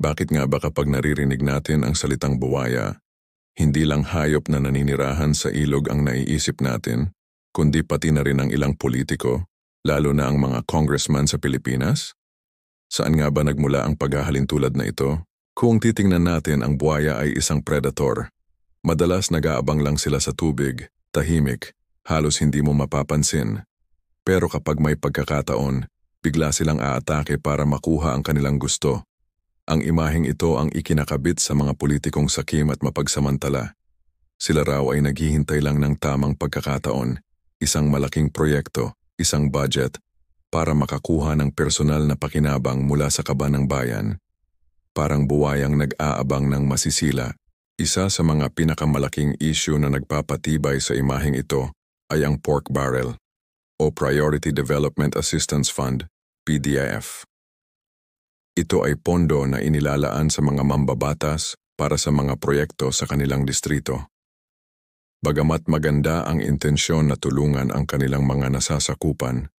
Bakit nga ba kapag naririnig natin ang salitang buwaya, hindi lang hayop na naninirahan sa ilog ang naiisip natin, kundi pati na rin ang ilang politiko, lalo na ang mga congressman sa Pilipinas? Saan nga ba nagmula ang paghahalintulad na ito? Kung titingnan natin, ang buwaya ay isang predator. Madalas nag-aabang lang sila sa tubig, tahimik, halos hindi mo mapapansin. Pero kapag may pagkakataon, bigla silang aatake para makuha ang kanilang gusto. Ang imaheng ito ang ikinakabit sa mga politikong sakim at mapagsamantala. Sila raw ay naghihintay lang ng tamang pagkakataon, isang malaking proyekto, isang budget, para makakuha ng personal na pakinabang mula sa kaba ng bayan. Parang buwayang nag-aabang ng masisila. Isa sa mga pinakamalaking issue na nagpapatibay sa imaheng ito ay ang pork barrel o Priority Development Assistance Fund, PDAF. Ito ay pondo na inilalaan sa mga mambabatas para sa mga proyekto sa kanilang distrito. Bagamat maganda ang intensyon na tulungan ang kanilang mga nasasakupan,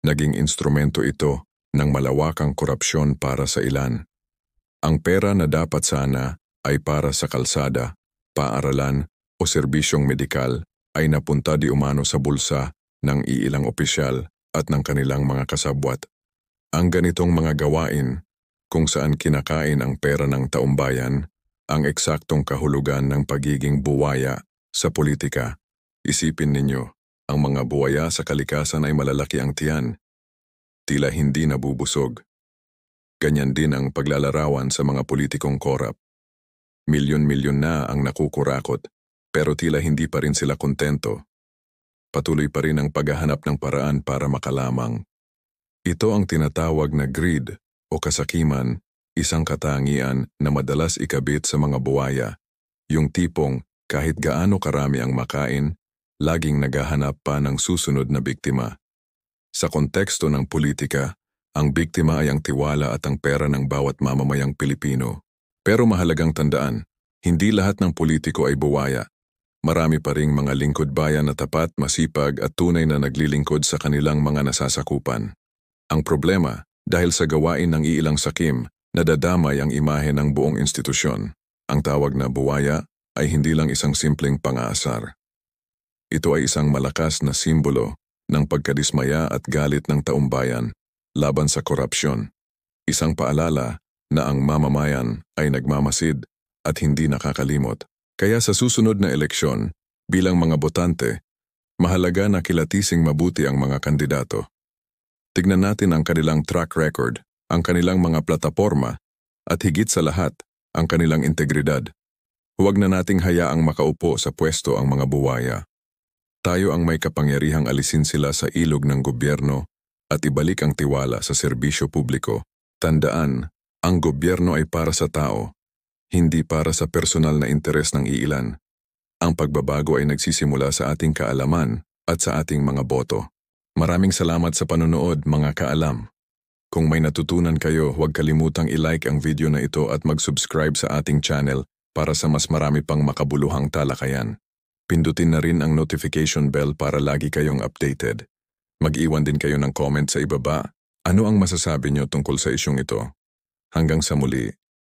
naging instrumento ito ng malawakang korupsyon para sa ilan. Ang pera na dapat sana ay para sa kalsada, paaralan o serbisyong medikal ay napunta di umano sa bulsa ng iilang opisyal at ng kanilang mga kasabwat. Ang ganitong mga gawain, kung saan kinakain ang pera ng taumbayan, ang eksaktong kahulugan ng pagiging buwaya sa politika. Isipin ninyo, ang mga buwaya sa kalikasan ay malalaki ang tiyan. Tila hindi nabubusog. Ganyan din ang paglalarawan sa mga politikong korap. Milyon-milyon na ang nakukurakot, pero tila hindi pa rin sila kontento. Patuloy pa rin ang paghahanap ng paraan para makalamang. Ito ang tinatawag na greed o kasakiman, isang katangian na madalas ikabit sa mga buwaya, yung tipong kahit gaano karami ang makain, laging naghahanap pa ng susunod na biktima. Sa konteksto ng politika, ang biktima ay ang tiwala at ang pera ng bawat mamamayang Pilipino. Pero mahalagang tandaan, hindi lahat ng politiko ay buwaya. Marami pa ring mga lingkod bayan na tapat, masipag at tunay na naglilingkod sa kanilang mga nasasakupan. Ang problema, dahil sa gawain ng iilang sakim, nadadamay ang imahe ng buong institusyon. Ang tawag na buwaya ay hindi lang isang simpleng pang-aasar. Ito ay isang malakas na simbolo ng pagkadismaya at galit ng taumbayan laban sa korupsyon. Isang paalala na ang mamamayan ay nagmamasid at hindi nakakalimot. Kaya sa susunod na eleksyon, bilang mga botante, mahalaga na kilatising mabuti ang mga kandidato. Tignan natin ang kanilang track record, ang kanilang mga plataporma, at higit sa lahat, ang kanilang integridad. Huwag na nating hayaang makaupo sa pwesto ang mga buwaya. Tayo ang may kapangyarihang alisin sila sa ilog ng gobyerno at ibalik ang tiwala sa serbisyo publiko. Tandaan, ang gobyerno ay para sa tao, hindi para sa personal na interes ng iilan. Ang pagbabago ay nagsisimula sa ating kaalaman at sa ating mga boto. Maraming salamat sa panonood, mga kaalam. Kung may natutunan kayo, huwag kalimutang i-like ang video na ito at mag-subscribe sa ating channel para sa mas marami pang makabuluhang talakayan. Pindutin na rin ang notification bell para lagi kayong updated. Mag-iwan din kayo ng comment sa ibaba. Ano ang masasabi nyo tungkol sa isyong ito? Hanggang sa muli.